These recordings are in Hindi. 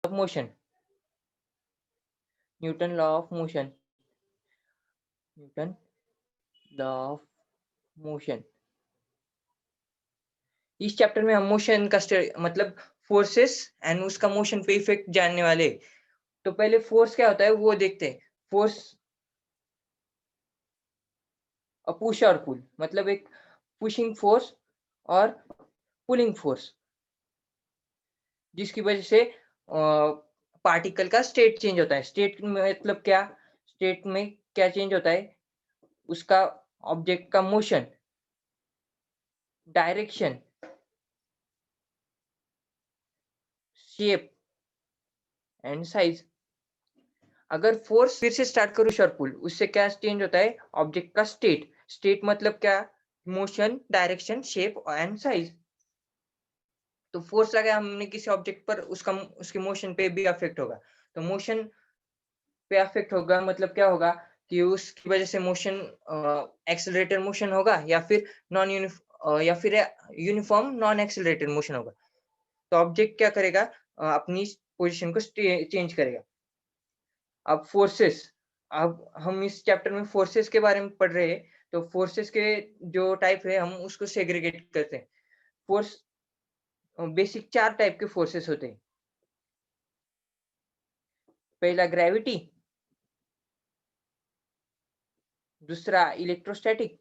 of motion. Newton law of motion. Newton law of motion. इस चैप्टर में हम मोशन का मतलब फोर्सेस एंड उसका मोशन पे इफेक्ट जानने वाले। तो पहले फोर्स क्या होता है वो देखते हैं। फोर्स पुश और पुल, मतलब एक पुशिंग फोर्स और पुलिंग फोर्स, जिसकी वजह से पार्टिकल का स्टेट चेंज होता है। स्टेट मतलब क्या? स्टेट में क्या चेंज होता है? उसका ऑब्जेक्ट का motion, direction, shape and size. अगर फोर्स फिर से स्टार्ट करूं पुश और पुल, उससे क्या चेंज होता है? ऑब्जेक्ट का स्टेट। स्टेट मतलब क्या? Motion, direction, shape and size. तो फोर्स लगाया हमने किसी ऑब्जेक्ट पर, उसका उसके मोशन पे भी अफेक्ट होगा। तो मोशन पे अफेक्ट होगा मतलब क्या होगा कि उसकी वजह से मोशन एक्सेलरेटेड मोशन होगा या फिर या फिर यूनिफॉर्म नॉन एक्सेलरेटेड मोशन होगा। तो ऑब्जेक्ट क्या करेगा? अपनी पोजीशन को चेंज करेगा। अब फोर्सेस, अब हम इस चैप्टर में फोर्सेस के बारे में पढ़ रहे हैं। तो फोर्सेस के जो टाइप है हम उसको सेग्रीगेट करते हैं। फोर्स बेसिक 4 टाइप के फोर्सेस होते हैं। पहला ग्रेविटी, दूसरा इलेक्ट्रोस्टैटिक,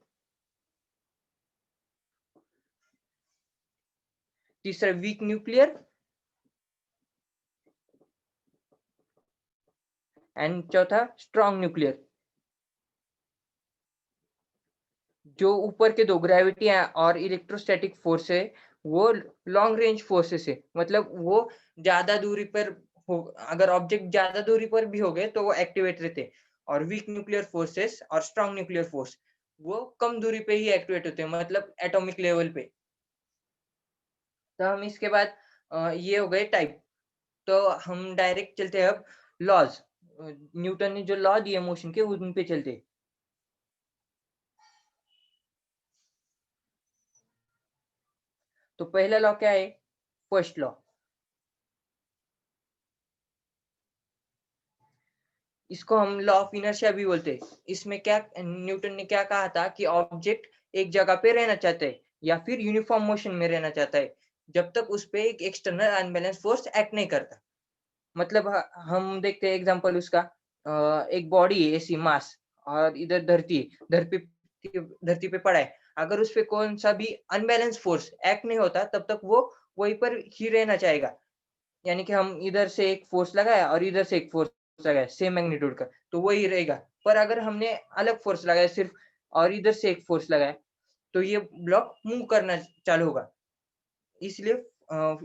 तीसरा वीक न्यूक्लियर एंड चौथा स्ट्रॉन्ग न्यूक्लियर। जो ऊपर के दो ग्रेविटी और इलेक्ट्रोस्टैटिक फोर्स है वो लॉन्ग रेंज फोर्सेस है, मतलब वो ज्यादा दूरी पर हो, अगर ऑब्जेक्ट ज्यादा दूरी पर भी हो गए तो वो एक्टिवेट रहते हैं। और वीक न्यूक्लियर फोर्सेस और स्ट्रॉन्ग न्यूक्लियर फोर्स वो कम दूरी पे ही एक्टिवेट होते हैं, मतलब एटॉमिक लेवल पे। तो हम इसके बाद ये हो गए टाइप। तो हम डायरेक्ट चलते हैं अब लॉज। न्यूटन ने जो लॉ दिए मोशन के उन पे चलते हैं। तो पहला लॉ क्या है? First law. इसको हम लॉ ऑफ इनर्शिया भी बोलते हैं। इसमें क्या न्यूटन ने क्या कहा था कि ऑब्जेक्ट एक जगह पे रहना चाहता है या फिर यूनिफॉर्म मोशन में रहना चाहता है जब तक उस पे एक एक्सटर्नल अनबैलेंस फोर्स एक्ट नहीं करता। मतलब हम देखते हैं एग्जांपल उसका। एक बॉडी है ऐसी मास, और इधर धरती धरती पे पड़ा है। अगर उस पे कौन सा भी अनबैलेंस फोर्स एक्ट नहीं होता तब तक वो वहीं पर ही रहना चाहेगा। यानी कि हम इधर से एक फोर्स लगाया और इधर से एक फोर्स लगाया सेम मैग्नीट्यूड का, तो वही रहेगा। पर अगर हमने अलग फोर्स लगाया सिर्फ, और इधर से एक फोर्स लगाया, तो ये ब्लॉक मूव करना चालू होगा। इसलिए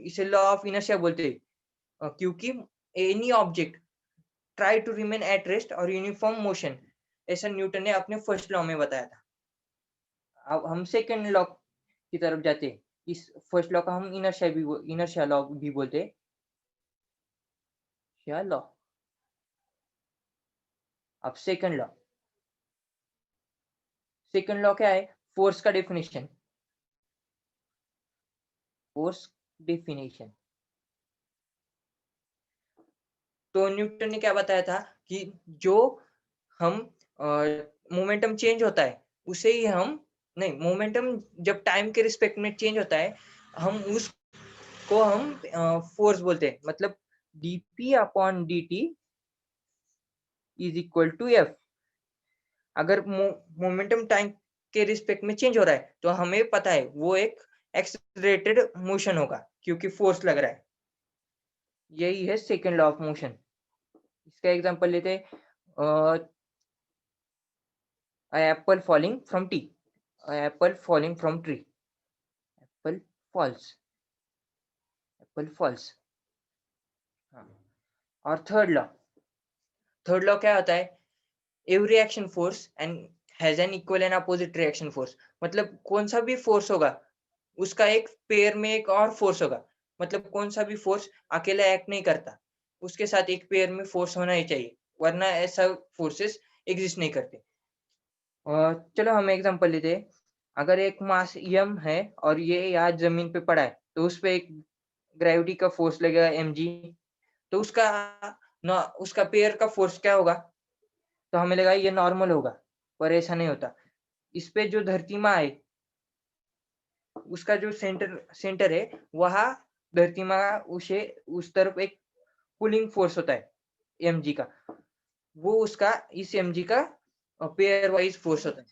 इसे लॉ ऑफ इनर्शिया बोलते हैं। क्योंकि any object try to remain at rest और यूनिफॉर्म मोशन, ऐसा न्यूटन ने अपने फर्स्ट लॉ में बताया था। अब हम सेकंड लॉ की तरफ जाते हैं। इस फर्स्ट लॉ का हम इनर्शिया लॉ भी बोलते हैं। क्या लॉ? अब सेकंड लॉ क्या है? फोर्स का डेफिनेशन। Force definition. तो न्यूटन ने क्या बताया था कि जो हम मोमेंटम चेंज होता है उसे ही हम, नहीं, मोमेंटम जब टाइम के रिस्पेक्ट में चेंज होता है हम उसको हम फोर्स बोलते हैं। मतलब dp upon dt is equal to f। अगर मोमेंटम टाइम के रिस्पेक्ट में चेंज हो रहा है तो हमें पता है वो एक एक्सेलरेटेड मोशन होगा क्योंकि फोर्स लग रहा है। यही है सेकंड लॉ ऑफ मोशन। इसका एग्जांपल लेते हैं। Apple falling from tree, apple falling from tree, apple falls, apple falls. हाँ। और थर्ड लॉ क्या होता है? Every action force and has an equal and opposite reaction force. मतलब कौन सा भी फोर्स होगा उसका एक पेयर में एक और फोर्स होगा। मतलब कौन सा भी फोर्स अकेला एक्ट नहीं करता, उसके साथ एक पेयर में फोर्स होना ही चाहिए, वरना ऐसा फोर्सेस एग्जिस्ट नहीं करते। चलो हम एग्जांपल लेते हैं। अगर एक मास m है और ये यहाँ जमीन पे पड़ा है तो उस पे एक ग्रेविटी का फोर्स लगेगा mg। तो उसका पेयर का फोर्स क्या होगा? तो हमें लगा ये नॉर्मल होगा, पर ऐसा नहीं होता। इस पे जो धरती माँ है, उसका जो सेंटर है, वहाँ धरती माँ उसे उस तरफ एक पुलिंग फोर्स होता है mg का, वो उसका इस mg का पेयर वाइज फोर्स होता है।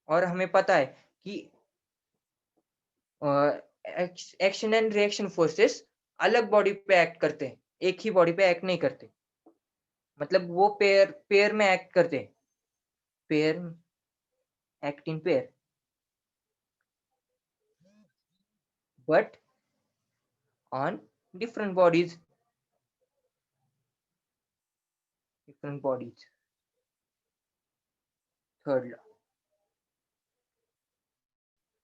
और हमें पता है कि एक्शन एंड रिएक्शन फोर्सेस अलग बॉडी पे एक्ट करते हैं, एक ही बॉडी पे एक्ट नहीं करते। मतलब वो पेयर पेयर में एक्ट करते हैं, pair act in pair, but on different bodies, different bodies. Third law.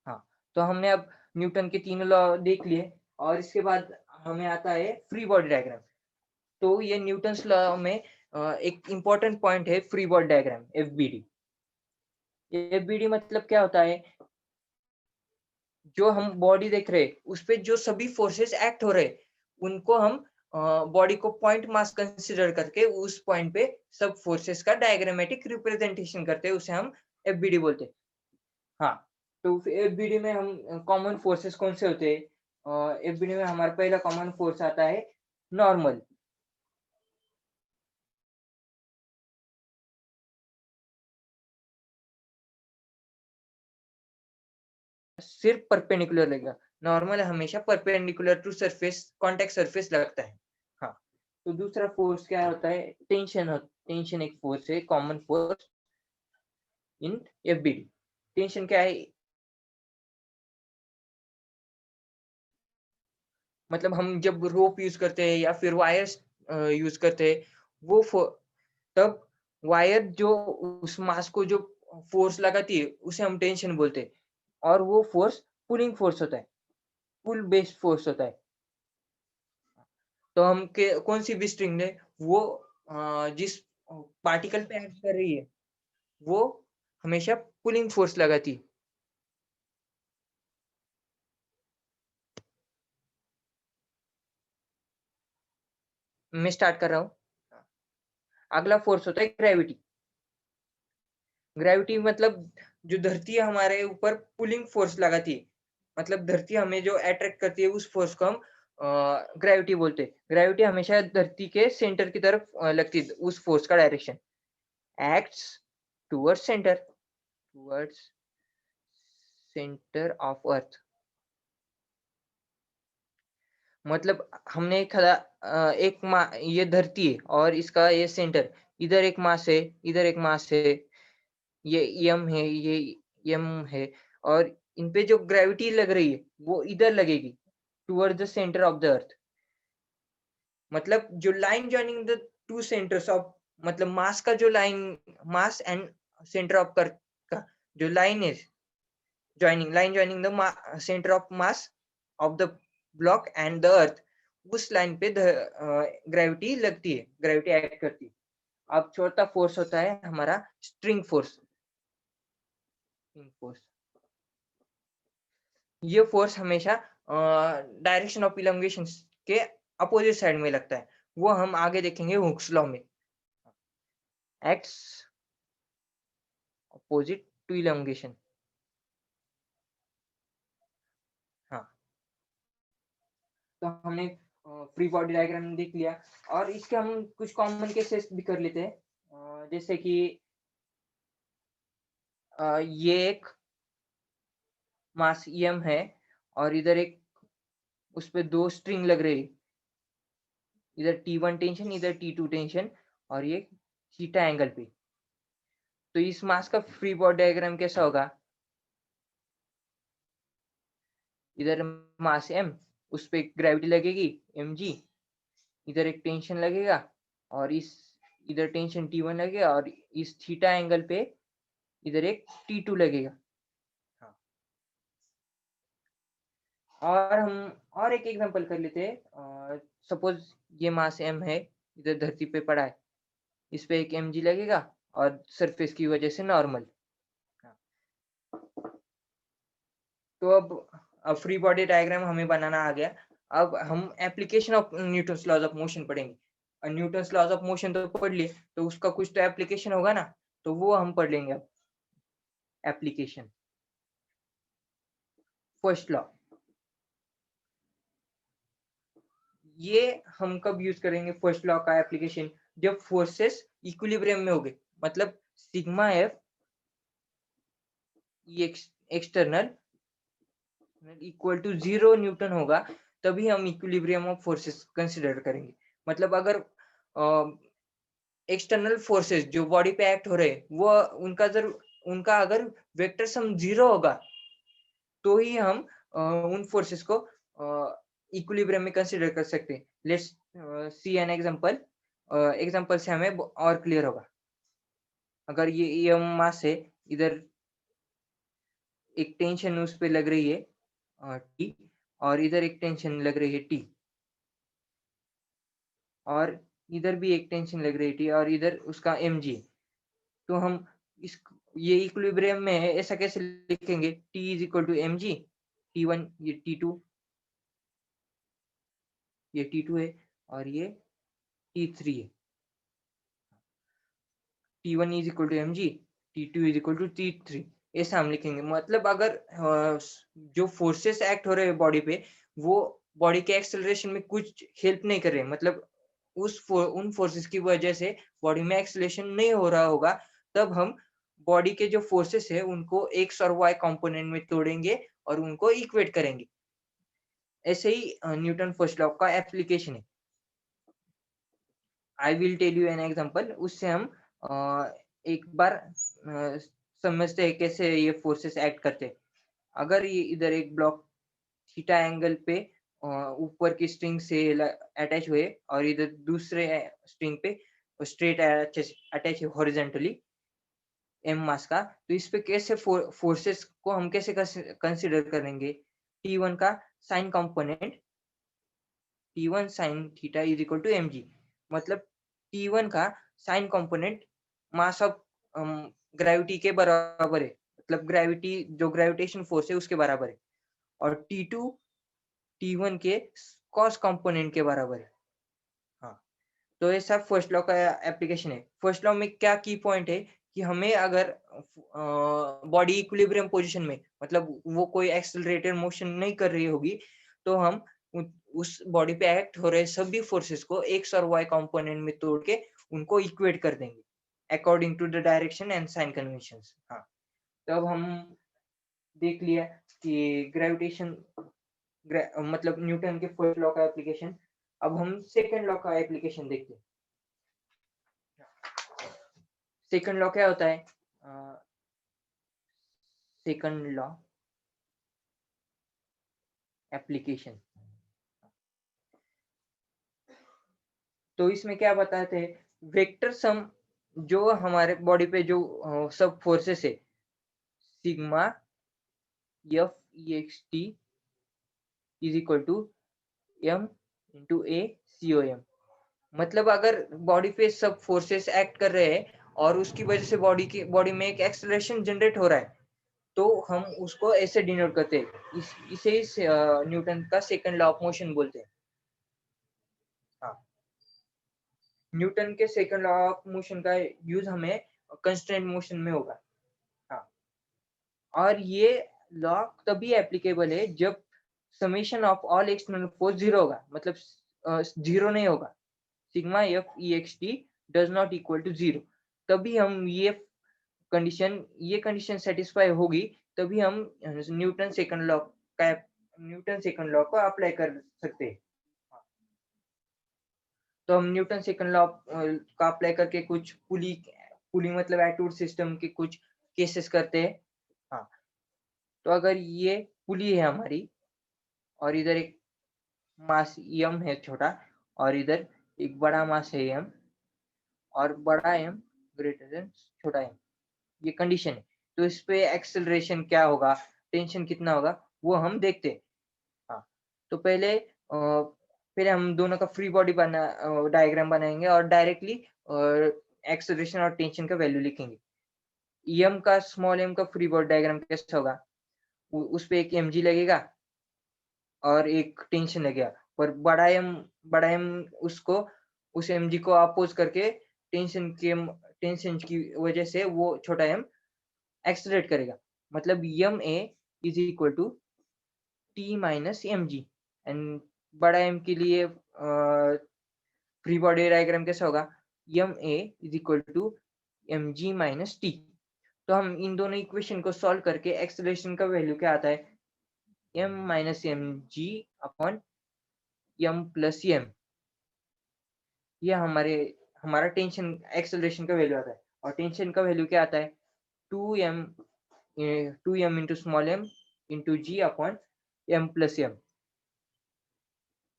हाँ, तो हमने अब न्यूटन के तीनों लॉ देख लिए, और इसके बाद हमें आता है फ्री बॉडी डायग्राम। तो ये न्यूटन्स लॉ में एक इम्पोर्टेंट पॉइंट है free body diagram, FBD. FBD मतलब क्या होता है? जो हम बॉडी देख रहे हैं, उस पे जो सभी फोर्सेस एक्ट हो रहे, उनको हम बॉडी को पॉइंट मास कंसीडर करके उस पॉइंट पे सब फोर्सेस का डायग्रामेटिक रिप्रेजेंटेशन करते हैं, उसे हम एफबीडी बोलते हैं। हाँ, तो एफबीडी में हम कॉमन फोर्सेस कौन से होते हैं? एफबीडी में हमारा पहला कॉमन फोर्स आता है नॉर्मल। सिर्फ परपेंडिकुलर लगेगा। नॉर्मल हमेशा perpendicular to surface, contact surface लगता है। हाँ, तो दूसरा फोर्स क्या होता है? टेंशन। टेंशन एक फोर्स है, common force in FBD. Tension क्या है? मतलब हम जब रोप यूज करते हैं या फिर वायर्स यूज करते हैं, वो तब वायर जो उस मास को जो फोर्स लगाती है, उसे हम टेंशन बोलते हैं। और वो फोर्स पुलिंग फोर्स होता है, पुल बेस्ड फोर्स होता है। तो हम कौन सी भी स्ट्रिंग है, वो जिस पार्टिकल पे एक्ट कर रही है, वो हमेशा पुलिंग फोर्स लगाती है। मैं स्टार्ट कर रहा हूँ। अगला फोर्स होता है ग्रेविटी। ग्रेविटी मतलब जो धरती है हमारे ऊपर पुलिंग फोर्स लगाती है, मतलब धरती हमें जो अट्रैक्ट करती है, उस फोर्स को हम ग्रेविटी बोलते हैं। ग्रेविटी हमेशा धरती के सेंटर की तरफ लगती है, उस फोर्स का direction acts towards centre, towards centre of earth. मतलब हमने एक ये धरती है और इसका ये सेंटर, इधर एक मास है, इधर एक मास है, ये यम है, ये यम है, और इन पे जो ग्रेविटी लग रही है, वो इधर लगेगी, towards the centre of the earth. मतलब जो line joining the two centres of, मतलब मास का जो line, mass and centre of curve का जो लाइन है, line joining the centre of mass of the block and the earth, उस लाइन पे ग्रेविटी लगती है, ग्रेविटी एक्ट करती है। अब चौथा फोर्स होता है हमारा स्ट्रिंग फोर्स। स्ट्रिंग फोर्स, ये फोर्स हमेशा डायरेक्शन ऑफ इलॉन्गेशन के अपोजिट साइड में लगता है, वो हम आगे देखेंगे हुक्स लॉ में। Acts opposite to elongation. हाँ, तो हमने फ्री बॉडी डायग्राम देख लिया, और इसके हम कुछ कॉमन केसेस भी कर लेते हैं। जैसे कि ये एक मास EM है, और इधर एक, उस पे दो स्ट्रिंग लग रही, इधर T1 टेंशन, इधर T2 टेंशन, और ये थीटा एंगल पे। तो इस मास का फ्री बॉडी डायग्राम कैसा होगा? इधर मास M, उस पे ग्रेविटी लगेगी mg, इधर एक टेंशन लगेगा, और इस इधर टेंशन T1 लगेगा, और इस थीटा एंगल पे इधर एक T2 लगेगा। हाँ, और हम और एक एग्जांपल कर लेते हैं। सपोज ये मास M है, इधर धरती पे पड़ा है, इस पे एक mg लगेगा, और सरफेस की वजह से नॉर्मल। हाँ, तो अब फ्री बॉडी डायग्राम हमें बनाना आ गया। अब हम application of Newton's laws of motion पढ़ेंगे। न्यूटन्स लॉज ऑफ मोशन तो पढ़ लिए, तो उसका कुछ तो एप्लीकेशन होगा ना, तो वो हम पढ़ लेंगे अब। एप्लीकेशन, फर्स्ट लॉ, ये हम कब यूज करेंगे फर्स्ट लॉ का एप्लीकेशन? जब फोर्सेस इक्विलिब्रियम में होंगे, मतलब sigma F external equal to 0 newton होगा, तभी हम इक्विलिब्रियम ऑफ फोर्सेस कंसीडर करेंगे। मतलब अगर एक्सटर्नल फोर्सेस जो बॉडी पे एक्ट हो रहे हैं, वो उनका अगर वेक्टर सम 0 होगा, तो ही हम उन फोर्सेस को इक्विलिब्रियम में कंसीडर कर सकते हैं। Let's see an example, example से हमें और क्लियर होगा। अगर ये मास है, इधर एक टेंशन उस पे लग रही है टी, और इधर एक टेंशन लग रही है टी, और इधर भी एक टेंशन लग रही है टी, और इधर उसका एम जी। तो हम इस ये इक्विलिब्रियम में है, ऐसा कैसे लिखेंगे? T is equal to M G, T one ये टी टू, ये टी टू है, और ये टी थ्री है। T one is equal to M G, T two is equal to T three, ऐसा हम लिखेंगे। मतलब अगर जो फोर्सेस एक्ट हो रहे हैं बॉडी पे, वो बॉडी के एक्सेलरेशन में कुछ हेल्प नहीं कर रहे, मतलब उन फोर्सेस की वजह से बॉडी में एक्सेलरेशन नहीं हो रहा होगा, तब हम बॉडी के जो फोर्सेस है उनको एक्स और वाई कंपोनेंट में तोड़ेंगे और उनको इक्वेट करेंगे। ऐसे ही न्यूटन फर्स्ट लॉ का एप्लीकेशन है। I will tell you an example, उससे हम एक बार समझते हैं कैसे ये फोर्सेस एक्ट करते हैं। अगर ये इधर एक ब्लॉक थीटा एंगल पे ऊपर की स्ट्रिंग से अटैच हुए, और इधर दूसरे स्ट्रिंग पे स्ट्रेट अटैच है हॉरिजॉन्टली एम मास का, तो इस पे कैसे फोर्सेस को हम कैसे कंसीडर करेंगे? T1 का sine component, T1 sin theta is equal to mg, मतलब T1 का sine component mass of gravity के बराबर है, मतलब ग्रेविटी जो ग्रेविटेशन फोर्स है उसके बराबर है, और T2 T1 के कॉस कंपोनेंट के बराबर है। हाँ, तो ये सब फर्स्ट लॉ का एप्लीकेशन है। फर्स्ट लॉ में क्या की पॉइंट है कि हमें अगर बॉडी इक्विलिब्रियम पोजीशन में, मतलब वो कोई एक्सेलरेटेड मोशन नहीं कर रही होगी, तो हम उस बॉडी पे एक्ट हो रहे सभी फोर्सेस को एक्स और वाई कंपोनेंट में तोड़ के उनको इक्वेट कर देंगे according to the direction and sign conventions. हाँ, तो अब हम देख लिया कि ग्रेविटेशन, मतलब न्यूटन के फर्स्ट लॉ का एप्लीकेशन। अब हम सेकंड लॉ का एप्लीकेशन देखते हैं। सेकंड लॉ क्या होता है? सेकंड लॉ एप्लीकेशन, तो इसमें क्या बताते हैं? वेक्टर सम जो हमारे बॉडी पे जो सब फोर्सेस है, sigma F E X T is equal to M into A C O M. मतलब अगर बॉडी पे सब फोर्सेस एक्ट कर रहे हैं और उसकी वजह से बॉडी में एक एक्सेलरेशन जनरेट हो रहा है, तो हम उसको ऐसे डिनोट करते हैं। इसे न्यूटन का सेकंड लॉ ऑफ मोशन बोलते हैं। हाँ, न्यूटन के सेकंड लॉ ऑफ मोशन का यूज हमें कंस्ट्रेंट मोशन में होगा। हाँ, और ये लॉ तभी एप्लीकेबल है जब summation of all external force zero होगा, मतलब जीरो नहीं होगा, sigma F E X T does not equal to zero. तभी हम ये कंडीशन सेटिस्फाई होगी, तभी हम न्यूटन सेकंड लॉ को अप्लाई कर सकते हैं। तो हम न्यूटन सेकंड लॉ का अप्लाई करके कुछ पुली पुली मतलब एटूड सिस्टम के कुछ केसेस करते हैं। हाँ, तो अगर ये पुली है हमारी, और इधर एक मास m है छोटा, और इधर एक बड़ा मास है m, और बड़ा m ग्रेटर देन छोटा m, ये कंडीशन है। तो इस पे एक्सेलरेशन क्या होगा, टेंशन कितना होगा, वो हम देखते हैं। हाँ, तो पहले हम दोनों का फ्री बॉडी डायग्राम बनाएंगे और डायरेक्टली एक्सेलरेशन और टेंशन का वैल्यू लिखेंगे। स्मॉल m का फ्री बॉडी डायग्राम कैसा होगा? उस पे एक mg लगेगा, और एक टेंशन लग गया, पर बड़ा एम उसको उस mg को अपोज करके टेंशन की वजह से वो छोटा एम एक्सेलरेट करेगा। मतलब M A is equal to T minus M G. And बड़ा एम के लिए फ्री बॉडी डायग्राम कैसा होगा? M A is equal to M G minus T. तो हम इन दोनों इक्वेशन को सॉल्व करके एक्सेलरेशन का वैल्यू क्या आता है? M minus M G upon M plus M. ये हमारा टेंशन एक्सेलरेशन का वैल्यू आता है। और टेंशन का वैल्यू क्या आता है? 2m 2m into small M into G upon M plus M.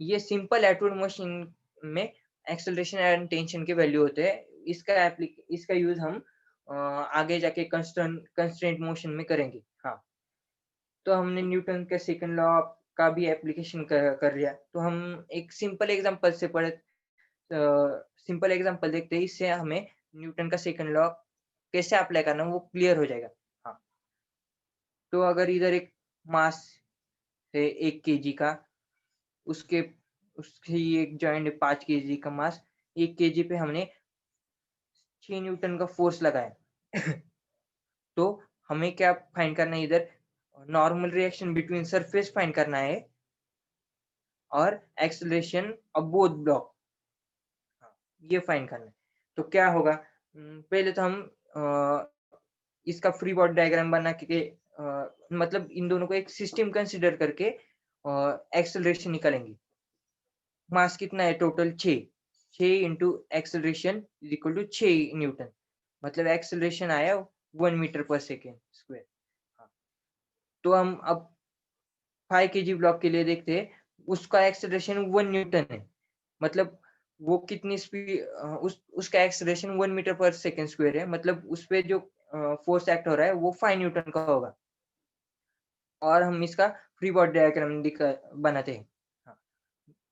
ये सिंपल एटवुड मोशन में एक्सेलरेशन एंड टेंशन के वैल्यू होते हैं। इसका यूज हम आगे जाके कंस्ट्रेंट मोशन में करेंगे। हाँ, तो हमने न्यूटन के सेकंड लॉ का भी एप्लीकेशन कर लिया। तो हम एक सिंपल एग्जांपल देखते हैं, इससे हमें न्यूटन का सेकंड लॉ कैसे अप्लाई करना है वो क्लियर हो जाएगा। हाँ, तो अगर इधर एक मास है 1 केजी का, उसके उसकी एक जॉइंट है 5 केजी का मास, 1 केजी पे हमने 6 न्यूटन का फोर्स लगाया। तो हमें क्या फाइंड करना है इधर? Normal reaction between surface find करना है और एक्सेलरेशन ऑफ बोथ ब्लॉक, हाँ, ये फाइंड करना है। तो क्या होगा? पहले तो हम इसका फ्री बॉडी डायग्राम बना के मतलब इन दोनों को एक सिस्टम कंसीडर करके एक्सेलरेशन निकालेंगे। मास कितना है total? 6। 6 into acceleration is equal to 6 newton. मतलब एक्सेलरेशन आया 1 मीटर पर सेकेंड स्क्वायर। हाँ, तो हम अब 5 केजी ब्लॉक के लिए देखते हैं, उसका एक्सेलरेशन 1 न्यूटन है। मतलब वो कितनी स्पीड उसका acceleration 1 metre per second square है। मतलब उस पे जो फोर्स एक्ट हो रहा है वो 5 न्यूटन का होगा। और हम इसका फ्री बॉडी डायग्राम बनाते हैं। हाँ,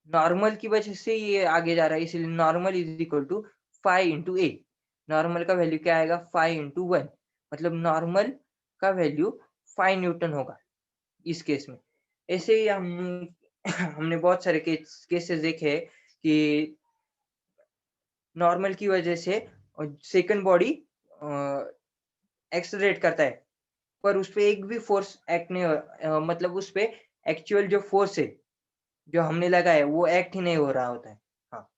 नॉर्मल की वजह से ये आगे जा रहा है, इसलिए normal is equal to 5 into A. Normal का वैल्यू क्या आएगा? 5 इंटू 1। मतलब नॉर्मल का वैल्यू 5 न्यूटन होगा इस केस में। ऐसे ही हमने बहुत सारे केसेस देखे हैं कि नॉर्मल की वजह से सेकंड बॉडी एक्सेलरेट करता है, पर उस पे एक भी फोर्स एक्ट नहीं मतलब उस पे एक्चुअल जो फोर्स है जो हमने लगाया है वो एक्ट ही नहीं हो रहा होता है। हाँ,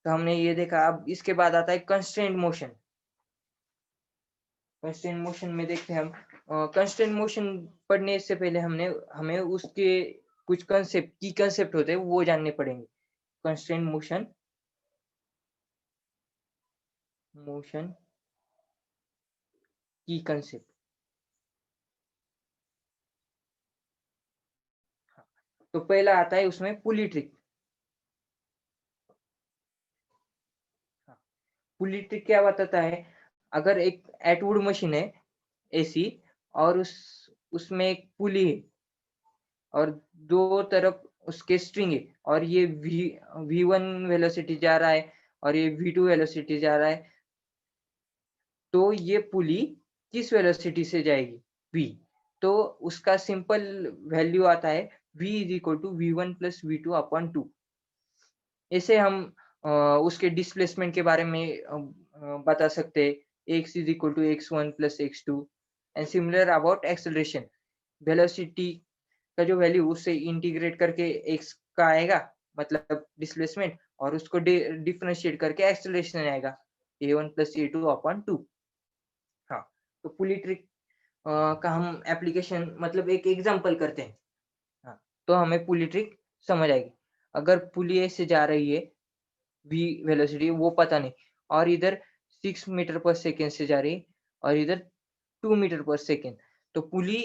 तो हमने ये देखा। अब इसके बाद आता है कंस्ट्रेंट मोशन। कंस्ट्रेंट मोशन में देखते हैं हम, कंस्ट्रेंट मोशन पढ़ने से पहले हमें उसके कुछ की कंसेप्ट होते हैं वो जानने पड़ेंगे। कंस्ट्रेंट मोशन की कंसेप्ट। हाँ, तो पहला आता है उसमें पुली ट्रिक। हाँ, पुली ट्रिक क्या बताता है? अगर एक एटवुड मशीन है एसी, और उसमें एक पुली है और दो तरफ उसके स्ट्रिंग है, और ये V1 वेलोसिटी जा रहा है और ये V2 वेलोसिटी जा रहा है, तो ये पुली किस वेलोसिटी से जाएगी? V। तो उसका सिंपल वैल्यू आता है V is equal to V1 plus V2 upon 2। ऐसे हम उसके डिस्प्लेसमेंट के बारे में बता सकते हैं। x is equal to x1 plus x2। And similar about acceleration, velocity का जो वैल्यू उससे इंटीग्रेट करके x का आएगा, मतलब डिस्प्लेसमेंट, और उसको डिफरेंशिएट करके एक्सेलरेशन आएगा a1 प्लस a2 अपॉन 2। हाँ, तो पुली ट्रिक का हम एप्लीकेशन मतलब एक एग्जांपल करते हैं। हाँ, तो हमें पुली ट्रिक समझ आएगी। अगर पुली ऐसे जा रही है, v वेलोसिटी वो पता नहीं, और इधर 6 मीटर पर सेकेंड से जा रही है और इधर 2 मीटर पर सेकेंड, तो पुली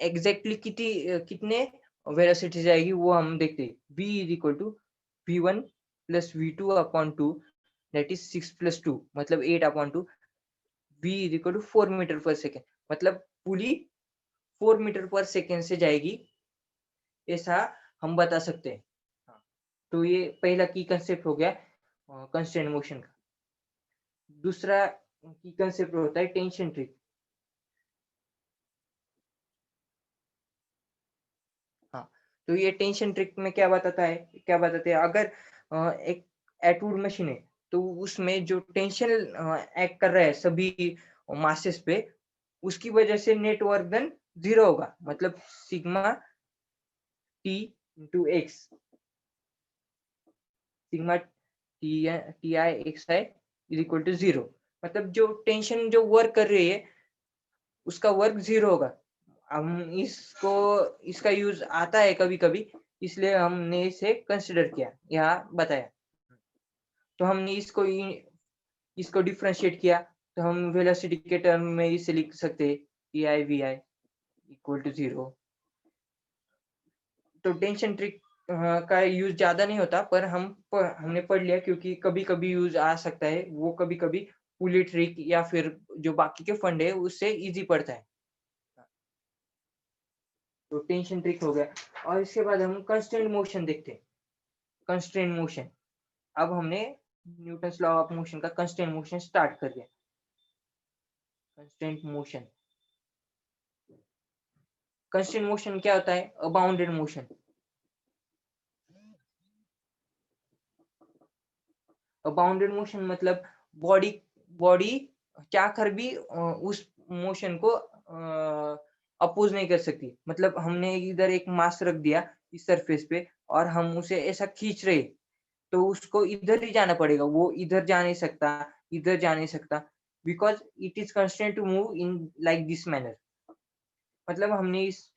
एग्जैक्टली कितने वेलोसिटी जाएगी वो हम देखते हैं। v is equal to v1 plus v2 upon 2, that is 6 plus 2 मतलब 8 upon 2। v is equal to 4 metre per second, मतलब पुली 4 मीटर पर सेकेंड से जाएगी, ऐसा हम बता सकते हैं। हाँ, तो ये पहला की कंसेप्ट हो गया कंस्ट्रेंट मोशन का। दूसरा की कंसेप्ट होता है टेंशन ट्रिक। हाँ, तो ये टेंशन ट्रिक में क्या बताते हैं, अगर एक एटवुड मशीन है, तो उसमें जो टेंशन एक्ट कर रहा है सभी मासेस पे, उसकी वजह से नेट वर्क डन 0 होगा, मतलब sigma T into X, sigma T I X I is equal to 0, मतलब जो टेंशन जो वर्क कर रही है उसका वर्क 0 होगा। हम इसका यूज आता है कभी-कभी, इसलिए हमने इसे कंसीडर किया, यहाँ बताया। तो हमने इसको डिफरेंशिएट किया, तो हम वेलोसिटी के टर्म में इसे लिख सकते हैं, ei vi इक्वल टू 0। तो टेंशन ट्रिक का यूज ज्यादा नहीं होता, पर हमने पढ़ लिया क्योंकि कभी-कभी यूज आ सकता है, वो कभी-कभी पुली ट्रिक या फिर जो बाकी के फंड है उससे इजी पड़ता है। तो टेंशन ट्रिक हो गया, और इसके बाद हम कंस्ट्रेंट मोशन देखते हैं। कंस्ट्रेंट मोशन, अब हमने न्यूटन्स लॉ ऑफ मोशन का कंस्ट्रेंट मोशन स्टार्ट कर दिया। कंस्ट्रेंट मोशन, कंस्ट्रेंट मोशन क्या होता है? अबाउंडेड मोशन। अबाउंडेड मोशन मतलब बॉडी बॉडी चाहकर भी उस मोशन को अपोज नहीं कर सकती। मतलब हमने इधर एक मास रख दिया इस सरफेस पे, और हम उसे ऐसा खींच रहे, तो उसको इधर ही जाना पड़ेगा, वो इधर जा नहीं सकता, इधर जा नहीं सकता, because it is constraint to move in like this manner. मतलब हमने इस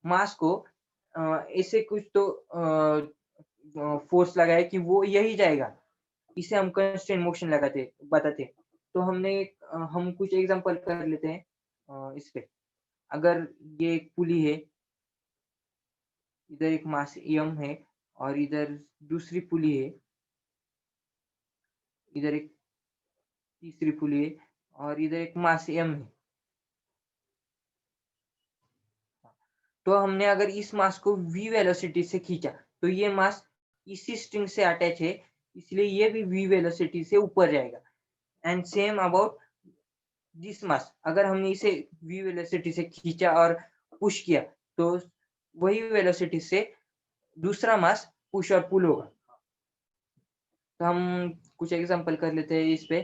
मास को ऐसे कुछ तो फोर्स लगाया कि वो यही जाएगा, इसे हम कंस्ट्रेंट मोशन बताते। तो हम कुछ एग्जांपल कर लेते हैं इस पे। अगर ये एक पुली है, इधर एक मास m है, और इधर दूसरी पुली है, इधर एक तीसरी पुली है, और इधर एक मास m है। तो हमने अगर इस मास को v वेलोसिटी से खींचा, तो ये मास इसी स्ट्रिंग से अटैच है, इसलिए ये भी v वेलोसिटी से ऊपर जाएगा। And same about this mass, अगर हमने इसे v वेलोसिटी से खींचा और पुश किया, तो वही वेलोसिटी से दूसरा मास पुश और पुल होगा। तो हम कुछ एग्जांपल कर लेते हैं इस पे।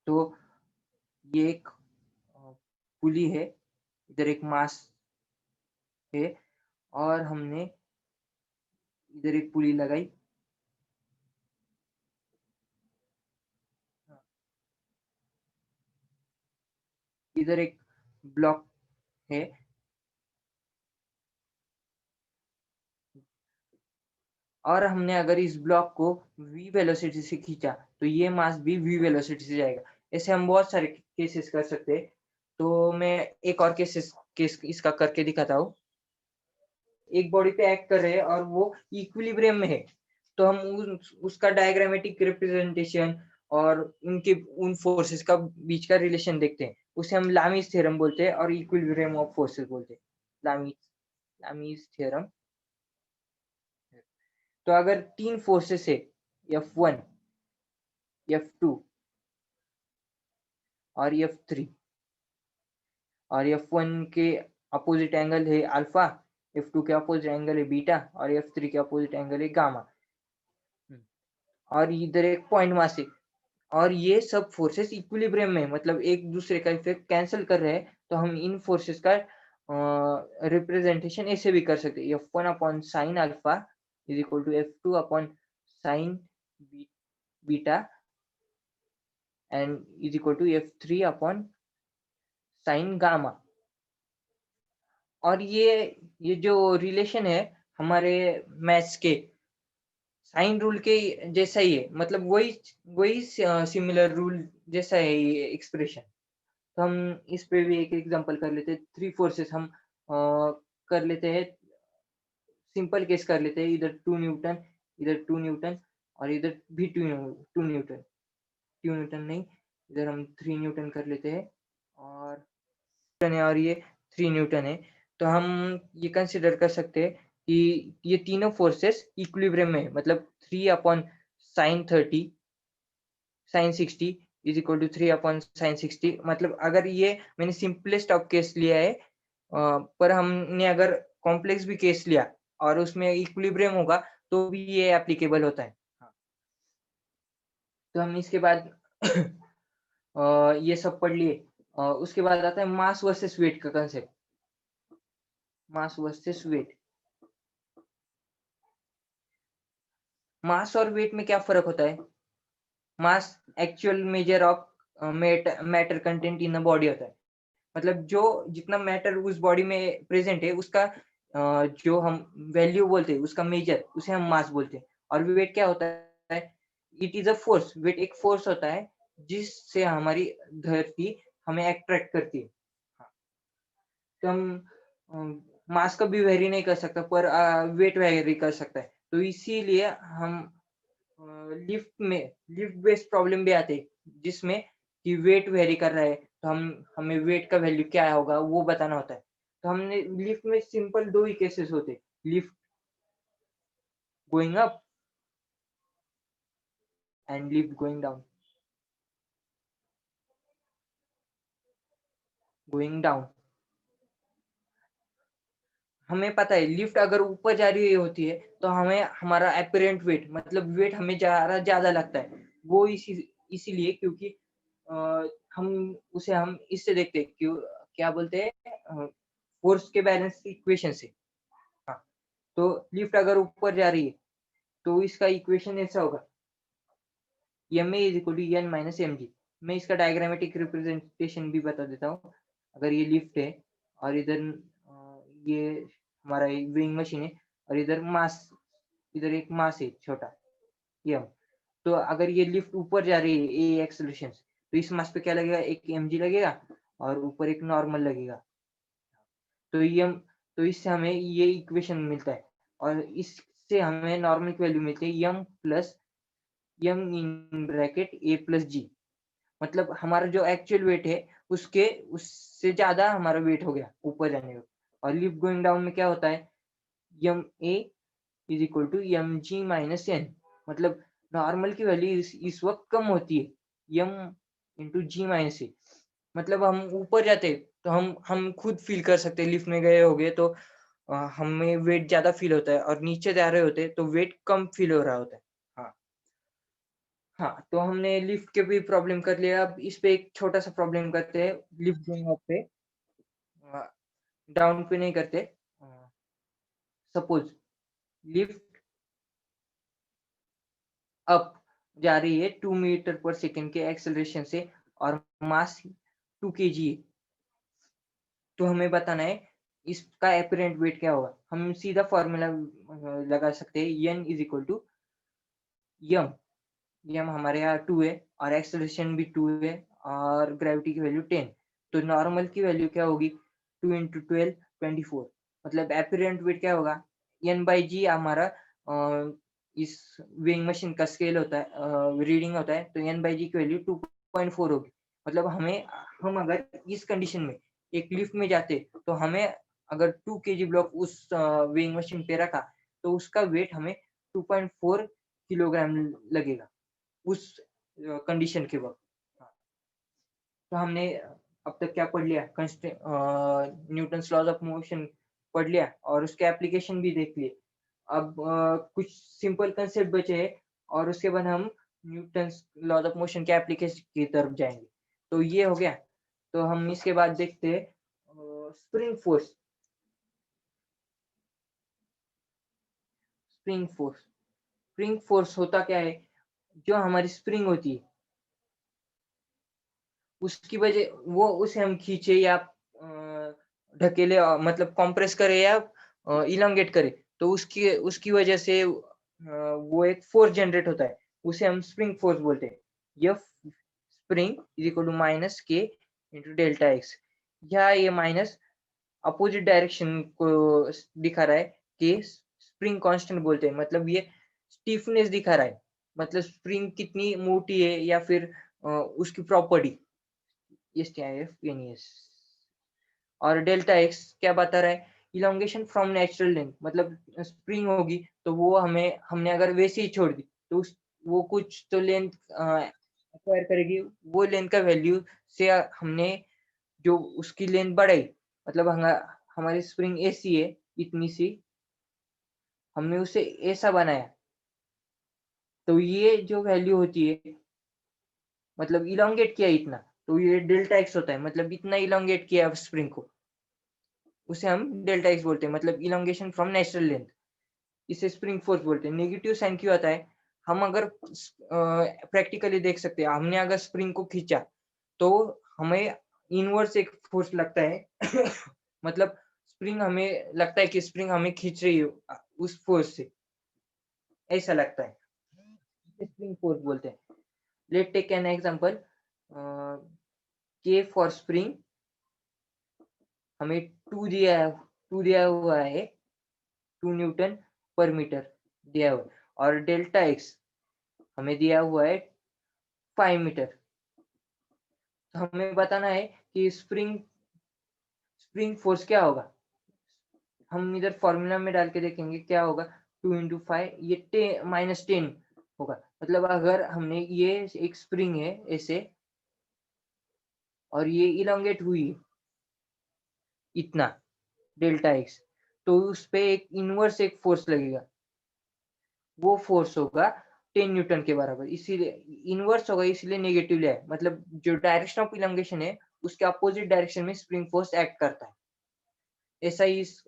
तो ये एक पुली है, इधर एक मास है, और हमने इधर एक पुली लगाई, इधर एक ब्लॉक है, और हमने अगर इस ब्लॉक को v वेलोसिटी से खींचा, तो ये मास भी v वेलोसिटी से जाएगा। ऐसे हम बहुत सारे केसेस कर सकते हैं। तो मैं एक और केस इसका करके दिखाता हूँ। एक बॉडी पे एक्ट कर रहे हैं और वो इक्विलिब्रियम में है, तो हम उसका डायग्रामेटिक रिप्रेजेंटेशन और उन फोर्सेस का बीच का रिलेशन देखते हैं, उसे हम लामीज थ्योरम बोलते हैं और इक्विलिब्रियम ऑफ फोर्सेस बोलते हैं, लामीज थ्योरम। तो अगर 3 फोर्सेस है, F1, F2 और F3, और F1 के अपोजिट एंगल है अल्फा, F2 के अपोजिट एंगल है बीटा, और F3 के अपोजिट एंगल है गामा, और इधर एक पॉइंट मास है, और ये सब फोर्सेस इक्विलिब्रियम में, मतलब एक दूसरे का इफेक्ट कैंसिल कर रहे हैं। तो हम इन फोर्सेस का रिप्रेजेंटेशन ऐसे भी कर सकते हैं, F1 upon sine alpha is equal to F2 upon sine beta and is equal to F3 upon sine gamma. और ये जो रिलेशन है हमारे मैथ्स के साइन रूल के जैसा ही है, मतलब वही सिमिलर रूल जैसा है ये एक्सप्रेशन। तो हम इस पे भी एक एग्जांपल कर लेते हैं। 3 फोर्सेस हम कर लेते हैं, सिंपल केस कर लेते हैं। इधर 2 न्यूटन, इधर 2 न्यूटन, और इधर भी 2 न्यूटन, 2 न्यूटन नहीं, इधर हम 3 न्यूटन कर लेते हैं, और ये 3 न्यूटन है। तो हम ये कंसिडर कर सकते हैं कि ये तीनों फोर्सेस इक्विलिब्रियम में है, मतलब 3 upon sine 30 sine 60 is equal to 3 upon sine 60। मतलब अगर ये मैंने सिंपलेस्ट ऑफ केस लिया है, पर हमने अगर कॉम्प्लेक्स भी केस लिया और उसमें इक्विलिब्रियम होगा तो भी ये एप्लीकेबल होता है। हाँ, तो हम इसके बाद ये सब पढ़ लिए। उसके बाद आता है मास वर्सेस वेट का concept. Mass versus weight. Mass और वेट में क्या फर्क होता है? Mass actual measure of matter content in the body होता है। मतलब जो जितना मैटर उस बॉडी में प्रेजेंट है उसका जो हम वैल्यू बोलते हैं उसका मेजर उसे हम मास बोलते हैं। और वेट क्या होता है? It is a force. Weight एक फोर्स होता है जिससे हमारी धरती हमें अट्रैक्ट करती है। हाँ, तो हम मास कभी वेरी नहीं कर सकता पर वेट वेरी कर सकता है। तो इसीलिए हम लिफ्ट बेस्ड प्रॉब्लम भी आते हैं जिसमें कि वेट वेरी कर रहा है तो हम हमें वेट का वैल्यू क्या होगा वो बताना होता है। तो हमने लिफ्ट में सिंपल दो ही केसेस होते हैं, lift going up and lift going down. Going down हमें पता है लिफ्ट अगर ऊपर जा रही होती है तो हमें हमारा एपरेंट वेट मतलब वेट हमें ज्यादा लगता है। वो इसीलिए क्योंकि अ, हम हम इससे देखते हैं क्यों क्या बोलते हैं फोर्स के बैलेंस की इक्वेशन से। हाँ, तो लिफ्ट अगर ऊपर जा रही है तो इसका इक्वेशन ऐसा होगा ma is equal to N minus M G. मैं इसका डायग्रामेटिक रिप्रेजेंटेशन भी बता देता हूँ। अगर ये लिफ्ट है और इधर ये हमारा वेइंग मशीन है और इधर एक मास है छोटा एम। तो अगर ये लिफ्ट ऊपर जा रही है ए एक्सेलरेशन से तो इस मास पे क्या लगेगा? एक एम जी लगेगा और ऊपर एक नॉर्मल लगेगा। तो ये तो इससे हमें ये इक्वेशन मिलता है और इससे हमें नॉर्मल की वैल्यू मिलती है M plus M in bracket A plus G. मतलब हमारा जो एक्चुअल वेट है उसके उससे ज्यादा हमारा वेट हो गया ऊपर जाने का। और लिफ्ट गोइंग डाउन में क्या होता है? M A is equal to M G minus N. मतलब नॉर्मल की वैल्यू इस वक्त कम होती है M into G minus A. मतलब हम ऊपर जाते तो हम खुद फील कर सकते हैं लिफ्ट में गए होगे तो हमें वेट ज्यादा फील होता है और नीचे जा रहे होते तो वेट कम फील हो रहा होता है। हाँ, हाँ, तो हमने लिफ्ट के भी प्रॉब्लम कर लिया। अब इस पे एक छोटा सा प्रॉब्लम करते हैं लिफ्ट गोइंग अप पे। डाउन पे नहीं करते। सपोज लिफ्ट अप जा रही है 2 मीटर पर सेकंड के एक्सेलरेशन से और मास 2 केजी है। तो हमें बताना है इसका एपरेंट वेट क्या होगा। हम सीधा फॉर्मूला लगा सकते हैं एन इज इक्वल टू यम। यम हमारे यहाँ 2 है और एक्सेलरेशन भी 2 है और ग्रेविटी की वैल्यू 10। तो नॉर्मल की वैल्यू क्या होगी? 2 इंटू 12 24। मतलब एपरेंट वेट क्या होगा? एन बाई जी हमारा इस वेइंग मशीन का स्केल होता है रीडिंग होता है तो एन बाई जी की वैल्यू 2.4 होगी। मतलब हम अगर इस कंडीशन में एक लिफ्ट में जाते तो हमें अगर 2 केजी ब्लॉक उस वेइंग मशीन पे रखा तो उसका वेट हमें 2.4 किलोग्राम लगेगा उस कंडीशन के वक्त। हाँ, तो हमने अब तक क्या पढ़ लिया? न्यूटन्स लॉज ऑफ मोशन पढ़ लिया और उसके एप्लीकेशन भी देख लिए। अब कुछ सिंपल कंसेप्ट बचे हैं और उसके बाद हम न्यूटन्स लॉज ऑफ मोशन के एप्लीकेशन की तरफ जाएंगे। तो ये हो गया। तो हम इसके बाद देखते हैं spring force. Spring force spring force होता क्या है? जो हमारी स्प्रिंग होती है उसकी वजह वो उसे हम खींचे या ढकेले मतलब कंप्रेस करे या इलांगेट करे तो उसकी उसकी वजह से वो एक फोर्स जनरेट होता है। उसे हम स्प्रिंग फोर्स बोलते हैं। यह spring is equal to minus K into delta X. या ये माइनस अपोजिट डायरेक्शन को दिखा रहा है कि स्प्रिंग कांस्टेंट बोलते हैं। मतलब ये स्टिफनेस दिखा रहा है। मतलब स्प्रिंग कितनी मोटी है या फिर उसकी property S T I F N S. और डेल्टा एक्स क्या बता रहा है? Elongation from natural length. मतलब स्प्रिंग होगी तो वो हमने अगर वैसे ही छोड़ दी तो वो कुछ तो लेंथ एक्वायर करेगी। वो लेंथ का वैल्यू से हमने जो उसकी लेंथ बढ़ाई मतलब हमारी स्प्रिंग ऐसी है, इतनी सी, हमने उसे ऐसा बनाया, तो ये जो वैल्यू होती है, मतलब इलोंगेट किया इतना, तो ये डेल्टा एक्स होता है, मतलब इतना इलोंगेट किया स्प्रिंग को, उसे हम डेल्टा एक्स बोलते हैं, मतलब इलोंगेशन फ्रॉम नेचुरल लेंथ। इसे स्प्रिंग फोर्स बोलते हैं। नेगेटिव साइन क्यों आता है? हम अगर प्रैक्टिकली देख सकते हैं, हमने अगर स्प्रिंग को खींचा तो हमें इनवर्स एक फोर्स लगता है मतलब स्प्रिंग हमें लगता है कि स्प्रिंग हमें खींच रही है उस फोर्स से, ऐसा लगता है, स्प्रिंग फोर्स बोलते हैं। लेट टेक एन एग्जांपल, के फॉर स्प्रिंग, हमें 2 दिया हुआ है, 2 न्यूटन पर मीटर दिया हुआ है, और डेल्टा एक्स हमें दिया हुआ है 5 मीटर। तो हमें बताना है कि स्प्रिंग फोर्स क्या होगा। हम इधर फॉर्मूला में डाल के देखेंगे क्या होगा। 2 × 5 ये -10 होगा। मतलब अगर हमने ये एक स्प्रिंग है ऐसे, और ये इलोंगेट हुई है इतना डेल्टा एक्स, तो उस पे एक इनवर्स एक फोर्स लगेगा, वो फोर्स होगा 10 न्यूटन के बराबर। इसीलिए इनवर्स होगा, इसीलिए नेगेटिव है, मतलब जो डायरेक्शन ऑफ इलोंगेशन है उसके अपोजिट डायरेक्शन में स्प्रिंग फोर्स एक्ट करता है। ऐसा ही इस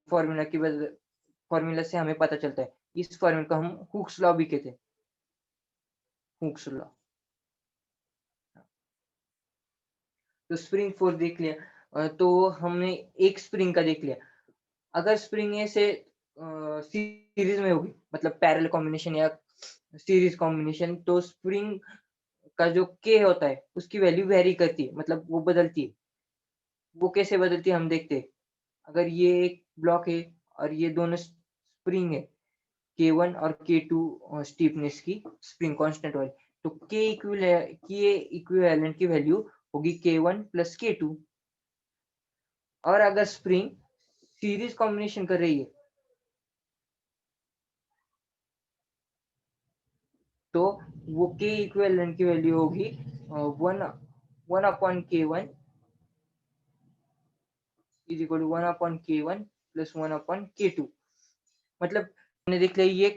फॉर्मूला से हमें पता चलता है। इस फॉर्मूला को हम हुक्स लॉ भी कहते हैं, हुक्स लॉ। तो स्प्रिंग फोर्स देख लिया, तो हमने एक स्प्रिंग का देख लिया। अगर स्प्रिंग ऐसे सीरीज में होगी, मतलब पैरेलल कॉम्बिनेशन या सीरीज कॉम्बिनेशन, तो स्प्रिंग का जो के होता है उसकी वैल्यू वेरी करती है, मतलब वो बदलती है। वो कैसे बदलती है हम देखते हैं। अगर ये एक ब्लॉक है और ये दोनों स्प्रिंग है, K1 और K2 स्टीफनेस की, स्प्रिंग कांस्टेंट वाली, तो के इक्विवेलेंट की वैल्यू होगी K1 + K2। और अगर स्प्रिंग सीरीज कॉम्बिनेशन कर रही है, तो वो के इक्विवेलेंट की वैल्यू होगी 1/K1 is equal to 1/K1 + 1/K2। मतलब हमने देख लिया ये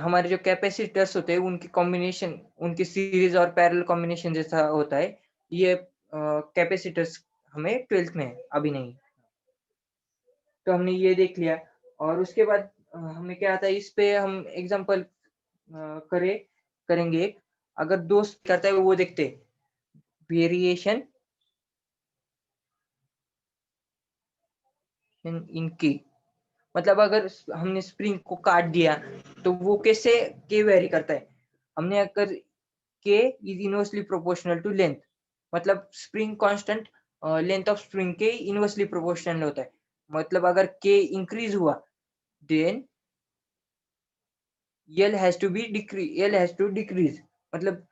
हमारे जो कैपेसिटर्स होते हैं उनकी कॉम्बिनेशन, उनकी सीरीज और पैरेलल कॉम्बिनेशन जैसा होता है। ये कैपेसिटर्स हमें 12th में है, अभी नहीं। तो हमने ये देख लिया, और उसके बाद हमें क्या आता है, इस पे हम एग्जांपल करेंगे एक। अगर दोस्त करता है वो देखते, वेरिएशन इन की, मतलब अगर हमने स्प्रिंग को काट दिया तो वो कैसे के वेरी करता है। हमने अगर K is inversely proportional to length, मतलब spring constant length of spring के इनवर्सली प्रोपोर्शनल होता है। मतलब अगर के इंक्रीज हुआ, then L has to decrease. मतलब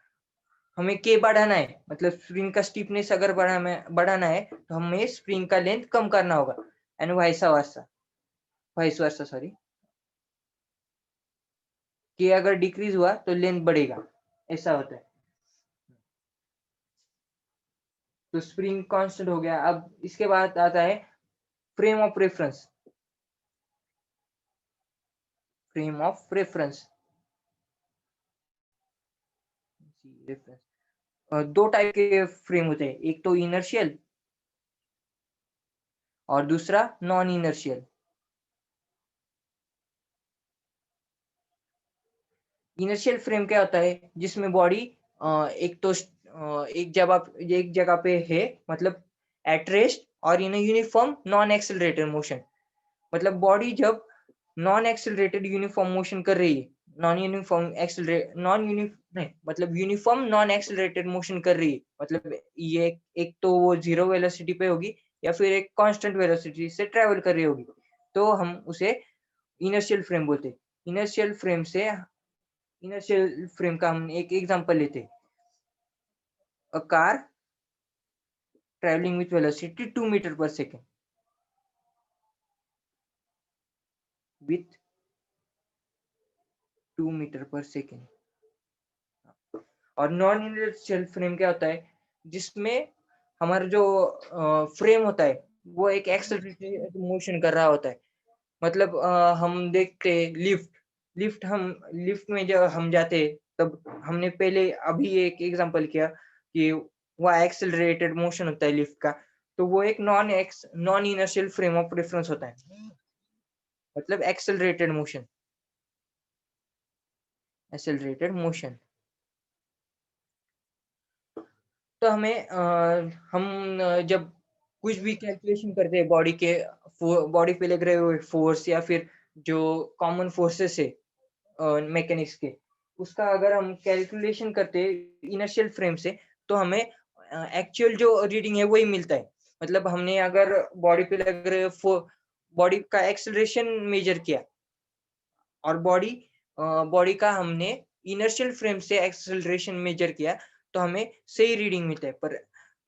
हमें के बढ़ाना है, मतलब स्प्रिंग का स्टीफनेस अगर बढ़ाना है तो हमें स्प्रिंग का लेंथ कम करना होगा, एंड वाइस वर्सा सॉरी। के अगर डिक्रीज हुआ तो लेंथ बढ़ेगा, ऐसा होता है। तो स्प्रिंग कांस्टेंट हो गया। अब इसके बाद आता है frame of reference. Frame of reference दो टाइप के फ्रेम होते हैं, एक तो इनर्शियल और दूसरा नॉन इनर्शियल। इनर्शियल फ्रेम क्या होता है, जिसमें बॉडी एक जगह पे है, मतलब एट रेस्ट और in uniform non accelerated motion. मतलब बॉडी जब नॉन एक्सेलरेटेड यूनिफॉर्म मोशन कर रही है, मतलब यूनिफॉर्म नॉन एक्सेलरेटेड मोशन कर रही है, मतलब ये एक तो वो 0 वेलोसिटी पे होगी या फिर एक कांस्टेंट वेलोसिटी से ट्रेवल कर रही होगी, तो हम उसे इनर्शियल फ्रेम बोलते हैं। इनर्शियल फ्रेम का हम एक एग्जांपल लेते हैं। A car travelling with velocity 2 metre per second with 2 metre per second. और नॉन इनर्शियल फ्रेम क्या होता है, जिसमें हमारा जो फ्रेम होता है वो एक एक्सेलरेटेड मोशन कर रहा होता है। मतलब हम देखते लिफ्ट में जब हम जाते तब हमने पहले अभी एक एग्जांपल किया कि वो एक्सेलरेटेड मोशन होता है लिफ्ट का, तो वो एक non inertial frame of reference होता है, मतलब एक्सेलरेटेड मोशन। तो जब कुछ भी कैलकुलेशन करते हैं बॉडी पे लग रहे हुए फोर्स या फिर जो कॉमन फोर्सेस है मैकेनिक्स के, उसका अगर हम कैलकुलेशन करते हैं इनर्शियल फ्रेम से, तो हमें एक्चुअल जो रीडिंग है वही मिलता है। मतलब हमने अगर बॉडी पे लग रहे बॉडी का एक्सेलरेशन मेजर किया और बॉडी का हमने इनर्शियल फ्रेम से एक्सेलरेशन मेजर किया, तो हमें सही रीडिंग मिलता है, पर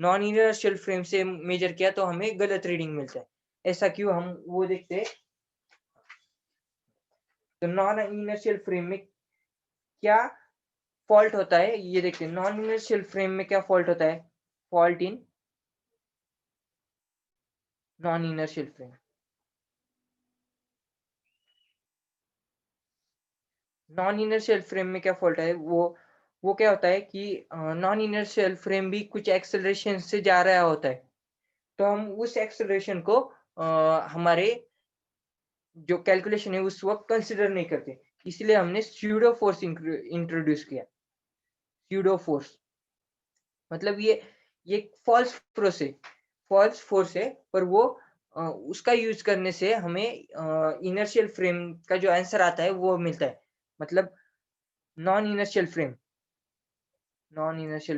नॉन इनर्शियल फ्रेम से मेजर किया तो हमें गलत रीडिंग मिलता है। ऐसा क्यों, हम वो देखते हैं। तो नॉन इनर्शियल फ्रेम में क्या फॉल्ट होता है ये देखते हैं। नॉन इनर्शियल फ्रेम में क्या फॉल्ट होता है? Fault in non inertial frame. Non inertial frame में क्या फॉल्ट है? वो क्या होता है कि नॉन इनर्शियल फ्रेम भी कुछ एक्सेलरेशन से जा रहा होता है, तो हम उस एक्सेलरेशन को हमारे जो कैलकुलेशन है उस वक्त कंसिडर नहीं करते, इसलिए हमने स्यूडो फोर्स इंट्रोड्यूस किया। स्यूडो फोर्स मतलब ये फॉल्स फोर्स है, पर वो उसका यूज करने से हमें इनर्शियल फ्रेम का जो आंसर आता है वो मिलता है। मतलब non inertial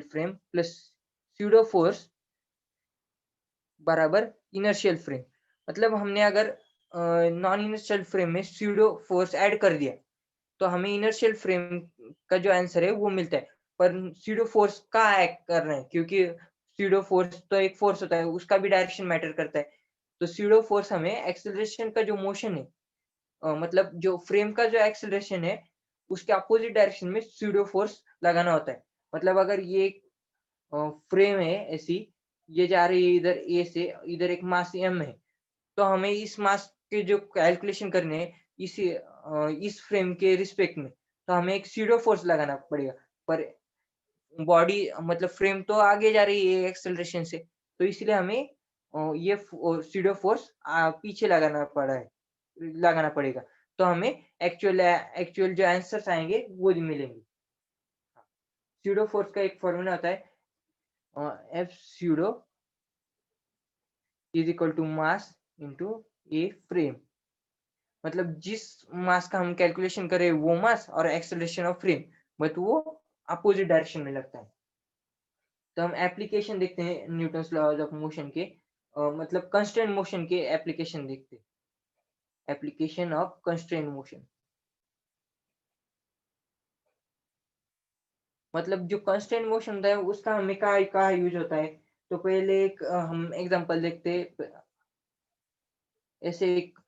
frame plus pseudo force बराबर इनर्शियल फ्रेम। मतलब हमने अगर नॉन इनर्शियल फ्रेम में स्यूडो फोर्स ऐड कर दिया, तो हमें इनर्शियल फ्रेम का जो आंसर है वो मिलता है। पर स्यूडो फोर्स कहाँ एक्ट कर रहे हैं, क्योंकि स्यूडो फोर्स तो एक फोर्स होता है, उसका भी डायरेक्शन मैटर करता है। तो स्यूडो फोर्स हमें एक्सेलरेशन का जो मोशन है, मतलब जो फ्रेम का जो एक्सेलरेशन है, उसके अपोजिट डायरेक्शन में स्यूडो फोर्स लगाना होता है। मतलब अगर ये फ्रेम है ऐसी, ये जा रही है इधर ए से, इधर एक मास m है, तो हमें इस मास के जो कैलकुलेशन करने हैं इस फ्रेम के रिस्पेक्ट में, तो हमें एक स्यूडो फोर्स लगाना पड़ेगा। पर बॉडी मतलब फ्रेम तो आगे जा रही है एक्सेलरेशन से, तो इसलिए हमें ये स्यूडो फोर्स पीछे लगाना पड़ेगा। तो हमें एक्चुअल जो आंसर्स आएंगे वो मिलेंगे। स्यूडो फोर्स का एक फॉर्मूला होता है F pseudo is equal to mass into A frame. मतलब जिस मास का हम कैलकुलेशन करें वो मास और एक्सेलरेशन ऑफ फ्रेम, बट वो अपोजिट डायरेक्शन में लगता है। तो हम एप्लीकेशन देखते हैं न्यूटन्स लॉज ऑफ मोशन के, मतलब कंस्ट्रेंट मोशन के एप्लीकेशन देखते हैं। एप्लीकेशन ऑफ कंस्ट्रेंट मोशन मतलब जो कंस्ट्रेंट मोशन होता है उसका हमें कहाँ कहाँ यूज होता है। तो पहले एक हम एग्जांपल देखते हैं। ऐसे एक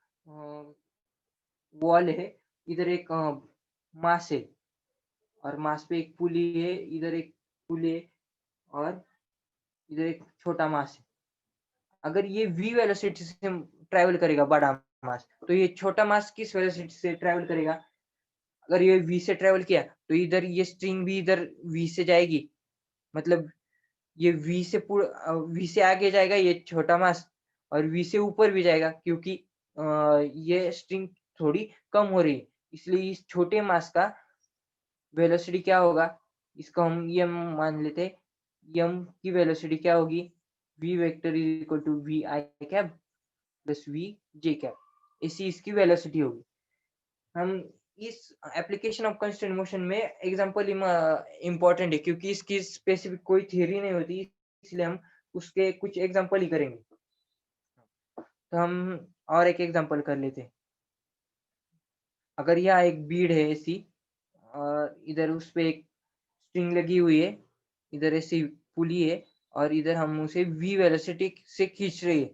वॉल है, इधर एक मास है और मास पे एक पुली है, इधर एक पुली है और इधर एक छोटा मास है। अगर ये v वेलोसिटी से ट्रेवल करेगा बड़ा मास, तो ये छोटा मास किस वेलोसिटी से ट्रेवल करेगा? अगर ये v से ट्रेवल किया तो इधर ये स्ट्रिंग भी इधर v से जाएगी। मतलब ये v से आगे जाएगा ये छोटा मास, और v से ऊपर भी जाएगा, क्योंकि ये स्ट्रिंग थोड़ी कम हो रही है, इसलिए इस छोटे मास का वेलोसिटी क्या होगा? इसको हम m मान लेते हैं। m की वेलोसिटी क्या होगी? v vector is equal to v i cap plus v j cap, ऐसी इसकी वेलोसिटी होगी। हम इस एप्लीकेशन ऑफ कंस्टेंट मोशन में एग्जांपल इम्पोर्टेंट है, क्योंकि इसकी स्पेसिफिक कोई थ्योरी नहीं होती, इसलिए हम उसके कुछ एग्जांपल ही करेंगे। तो हम और एक एग्जांपल कर लेते हैं। अगर यह एक बीड है ऐसी और इधर उस पे एक स्ट्रिंग लगी हुई है, इधर ऐसी पुली है और इधर हम उसे v वेलोसिटी से खींच रहे हैं,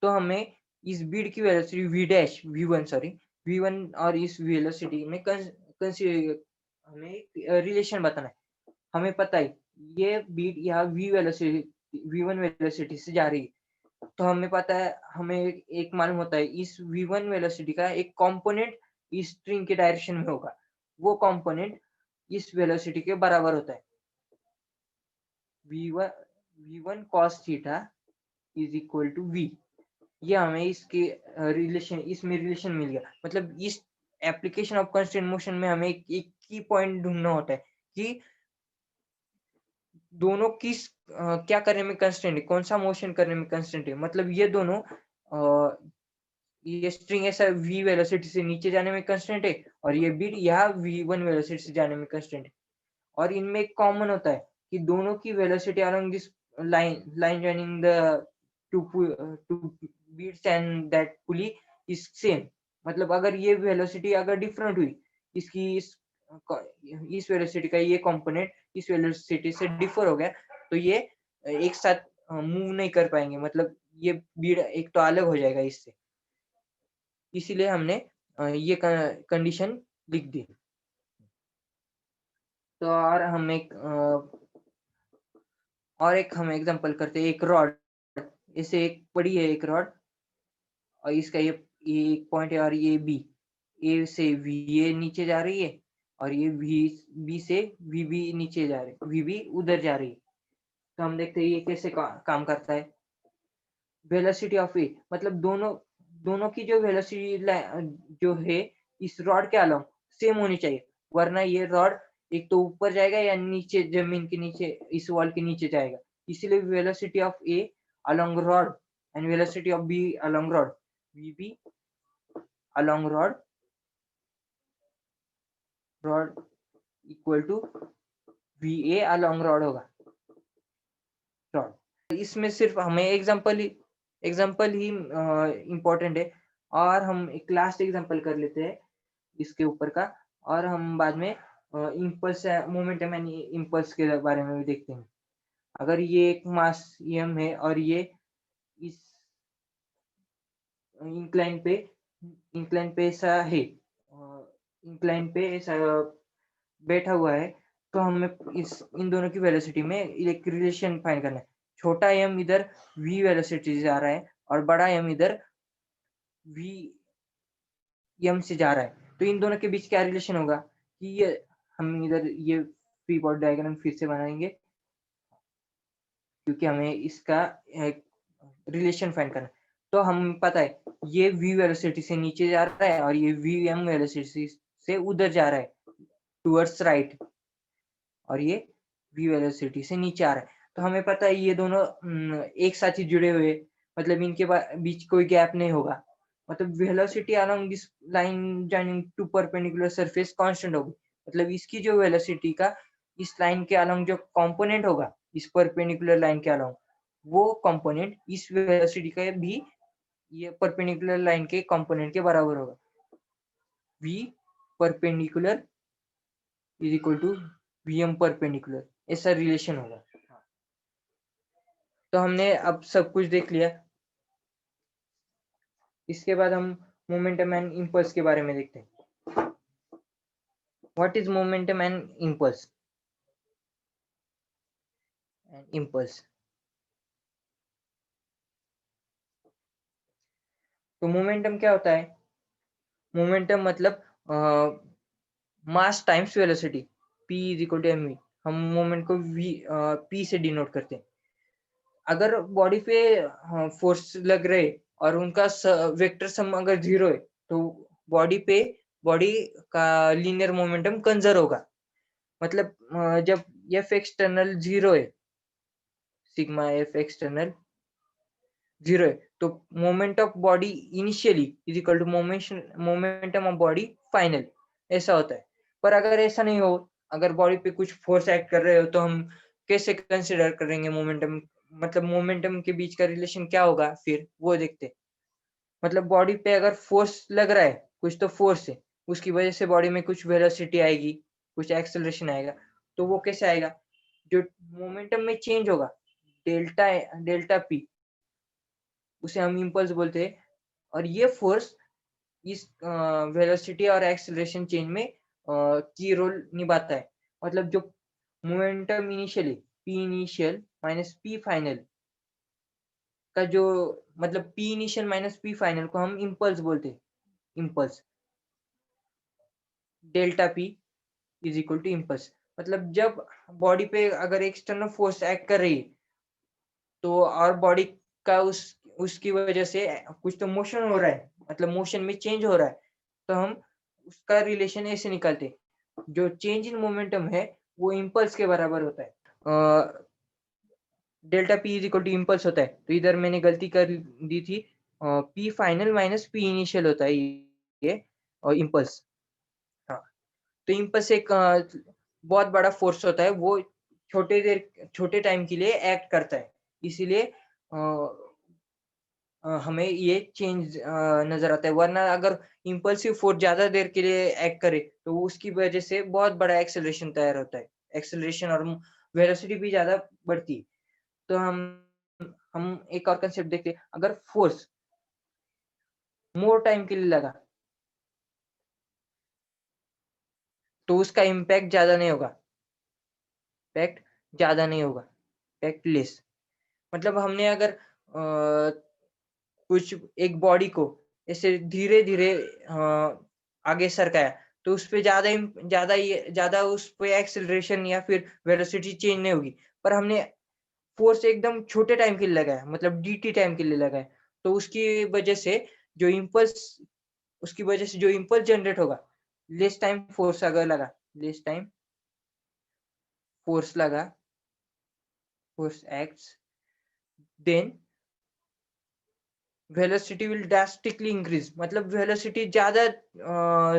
तो हमें इस बीड की वेलोसिटी v1 और इस वेलोसिटी में हमें रिलेशन बताना है। हमें पता है ये बीड यहाँ v1 वेलोसिटी से जा रही है, तो हमें पता है, हमें एक मालूम होता है, इस v1 वेलोसिटी का एक कंपोनेंट इस स्ट्रिंग के डायरेक्शन में होगा, वो कंपोनेंट इस वेलोसिटी के बराबर होता है। v1 cos theta is equal to v। ये हमें इसके रिलेशन, इसमें रिलेशन मिल गया। मतलब इस एप्लीकेशन ऑफ कंस्ट्रेंट मोशन में हमें एक की पॉइंट ढूंढना होता है कि दोनों किस क्या करने में कंस्ट्रेंट है, कौन सा मोशन करने में कंस्ट्रेंट है। मतलब ये दोनों ये स्ट्रिंग ऐसा v वेलोसिटी से नीचे जाने में कंस्ट्रेंट है, और ये बीट यहाँ v1 वेलोसिटी से जाने में कंस्ट्रेंट है। और इनमें एक कॉमन होता है कि दोनों की velocity along this line joining the two beats and that pulley is same. मतलब अगर ये वेलोसिटी अगर डिफरेंट हुई, इसकी इस वेलोसिटी का ये कंपोनेंट इस वेलोसिटी से डिफर हो गया, तो ये एक साथ मूव नहीं कर पाएंगे। मतलब ये बीट एक तो अलग हो जाएगा इससे। इसीलिए हमने ये कंडीशन लिख दी। तो और एक हम एग्जांपल करते हैं। एक रॉड, इसे एक पड़ी है एक रॉड, और इसका ये एक पॉइंट है, और ये बी, ए से वी ए नीचे जा रही है, और ये बी से वी बी नीचे जा रही है, वी बी उधर जा रही है। तो हम देखते हैं ये कैसे काम करता है। वेलोसिटी ऑफ ए, मतलब दोनों की जो वेलोसिटी जो है इस रॉड के अलोंग सेम होनी चाहिए, वरना ये रॉड एक तो ऊपर जाएगा या नीचे, जमीन के नीचे, इस वॉल के नीचे जाएगा। इसीलिए velocity of A along rod and velocity of B along rod, V B along rod equal to V A along rod होगा। रॉड, इसमें सिर्फ हमें एग्जांपल ही इम्पोर्टेंट है, और हम एक लास्ट एग्जांपल कर लेते हैं इसके ऊपर का, और हम बाद में इम्पल्स मोमेंटम एंड इम्पल्स के बारे में भी देखते हैं। अगर ये एक मास एम है, और ये इस इंक्लाइन पे ऐसा है, इंक्लाइन पे ऐसा बैठा हुआ है, तो हमें इन दोनों की वेलोसिटी में एक रिलेशन फाइंड करना है। छोटा एम इधर v वेलोसिटी से जा रहा है, और बड़ा एम इधर v एम से जा रहा है। तो इन दोनों के बीच क्या रिलेशन होगा कि ये, हम इधर ये फ्री बॉडी डायग्राम फिर से बनाएंगे, क्योंकि हमें इसका एक रिलेशन फाइंड करना है। तो हम पता है ये v वेलोसिटी से नीचे जा रहा है, और ये v m वेलोसिटी से उधर जा रहा है टुवर्ड्स राइट, और ये v वेलोसिटी से नीचे आ रहा है। तो हमें पता है ये दोनों एक साथ ही जुड़े हुए, मतलब इनके बीच कोई गैप नहीं होगा। मतलब velocity along this line joining two perpendicular surface constant होगी। मतलब इसकी जो वेलोसिटी का इस लाइन के अलोंग जो कंपोनेंट होगा, इस परपेंडिकुलर लाइन के अलोंग, वो कंपोनेंट इस वेलोसिटी का भी ये परपेंडिकुलर लाइन के कंपोनेंट के बराबर होगा। v perpendicular is equal to vm perpendicular, ऐसा रिलेशन होगा। तो हमने अब सब कुछ देख लिया। इसके बाद हम मोमेंटम एंड इम्पल्स के बारे में देखते हैं। What is momentum and impulse? तो मोमेंटम क्या होता है? मोमेंटम मतलब mass times velocity, p is equal to mv। हम मोमेंट को p से डिनोट करते हैं। अगर बॉडी पे फोर्स लग रहे और उनका वेक्टर सम अगर 0 है, तो बॉडी का लीनियर मोमेंटम कंजर्व होगा। मतलब जब एफ एक्सटर्नल 0 है, सिग्मा एफ एक्सटर्नल 0 है, तो moment of body initially is equal to momentum of body final, ऐसा होता है। पर अगर ऐसा नहीं हो, अगर बॉडी पे कुछ फोर्स एक्ट कर रहे हो, तो हम कैसे कंसिडर करेंगे मोमेंटम? मतलब मोमेंटम के बीच का रिलेशन क्या होगा फिर वो देखते हैं। मतलब बॉडी पे अगर फोर्स लग रहा है, कुछ तो फोर्स है, उसकी वजह से बॉडी में कुछ वेलोसिटी आएगी, कुछ एक्सेलरेशन आएगा। तो वो कैसे आएगा? जो मोमेंटम में चेंज होगा, डेल्टा डेल्टा पी, उसे हम इम्पल्स बोलते हैं। और ये फोर्स इस वेलोसिटी और एक्सेलरेशन चेंज में की रोल निभाता है। मतलब जो momentum initially, P initial minus P final, का जो मतलब P initial minus P final को हम इम्पल्स बोलते हैं, impulse. Delta P is equal to impulse. मतलब जब बॉडी पे अगर एक्सटर्नल फोर्स एक्ट कर रही है, तो और बॉडी का उसकी वजह से कुछ तो मोशन हो रहा है, मतलब मोशन में चेंज हो रहा है, तो हम उसका रिलेशन ऐसे निकालते हैं। जो चेंज इन मोमेंटम है, वो इम्पल्स के बराबर होता है। Delta P is equal to impulse होता है, तो इधर मैंने गलती कर दी थी। P final minus P initial होता है ये, और इम्पल्स। हाँ, तो इम्पल्स एक बहुत बड़ा फोर्स होता है, वो छोटे टाइम के लिए एक्ट करता है, इसीलिए हमें ये चेंज नजर आता है। वरना अगर इम्पल्सिव फोर्स ज्यादा देर के लिए एक्ट करे, तो उसकी वजह से बहुत बड़ा एक्सेलरेशन तैयार होता है, एक्सेलरेशन और वेलोसिटी भी ज्यादा बढ़ती है। तो हम एक और कंसेप्ट देखते हैं। अगर फोर्स मोर टाइम के लिए लगा, तो उसका इम्पैक्ट ज्यादा नहीं होगा, इम्पैक्ट ज्यादा नहीं होगा, इम्पैक्ट लेस। मतलब हमने अगर कुछ एक बॉडी को ऐसे धीरे-धीरे आगे सरकाया, तो उसपे ज़्यादा उस पे एक्सेलरेशन या फिर वेलोसिटी चेंज नहीं होगी। पर हमने फोर्स एकदम छोटे टाइम के लिए लगाया, मतलब डीटी टाइम के लिए लगाया, तो जो इम्पल्स उसकी वजह से जो इम्पल्स जनरेट होगा, लेस टाइम फोर्स अगर लगा, लेस टाइम फोर्स लगा, force acts, then velocity will drastically increase. मतलब वेलोसिटी ज्यादा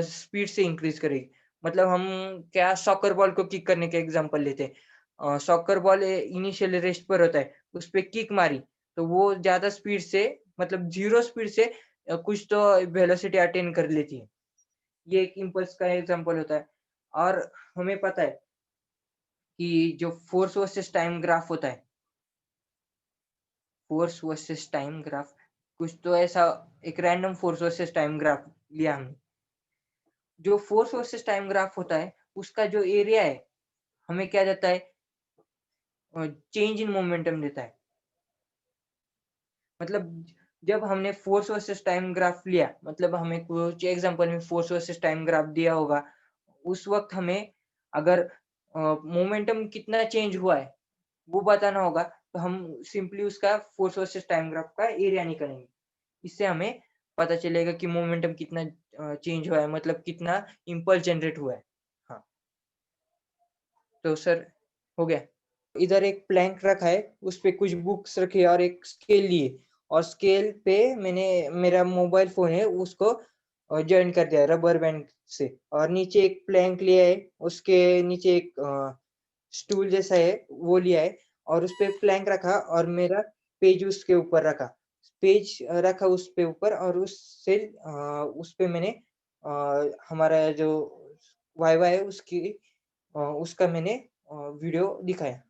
स्पीड से इंक्रीज करेगी। मतलब हम क्या सॉकर बॉल को किक करने के एग्जांपल लेते हैं। सॉकर बॉल इनिशियल रेस्ट पर होता है, उस पे किक मारी, तो वो ज्यादा स्पीड से, मतलब जीरो स्पीड से कुछ तो वेलोसिटी अटेन कर लेती है। ये एक इम्पल्स का एग्जांपल होता है। और हमें पता है कि जो फोर्स वर्सेस टाइम ग्राफ होता है, फोर्स वर्सेस टाइम ग्राफ, कुछ तो ऐसा एक random force versus time graph लिया हमने। जो फोर्स वर्सेस टाइम ग्राफ होता है, उसका जो एरिया है, हमें क्या देता है? चेंज इन मोमेंटम देता है। मतलब जब हमने फोर्स वर्सेस टाइम ग्राफ लिया, मतलब हमें कुछ एग्जांपल में फोर्स वर्सेस टाइम ग्राफ दिया होगा, उस वक्त हमें अगर मोमेंटम कितना चेंज हुआ है, वो बताना होगा, तो हम सिंपली उसका फोर्स वर्सेस टाइम ग्राफ का एरिया निकालेंगे। इससे हमें पता चलेगा कि मोमेंटम कितना चेंज हुआ है, मतलब कितना इम्पल्स जनरेट हुआ है। हाँ, तो सर हो गया। इधर एक प्लैंक रखा है, उस पे कुछ बुक्स रखी है और एक स्केल ली है, और स्केल पे मैंने मेरा मोबाइल फोन है उसको जॉइन कर दिया रबर बैंड से, और नीचे एक प्लैंक लिया है, उसके नीचे एक स्टूल जैसा है वो लिया है, और उस पे प्लैंक रखा और मेरा पेज उसके ऊपर रखा। पेज रखा उस पे ऊपर, और उस पे मैंने हमारा जो वाइवा है उसका मैंने वीडियो दिखाया।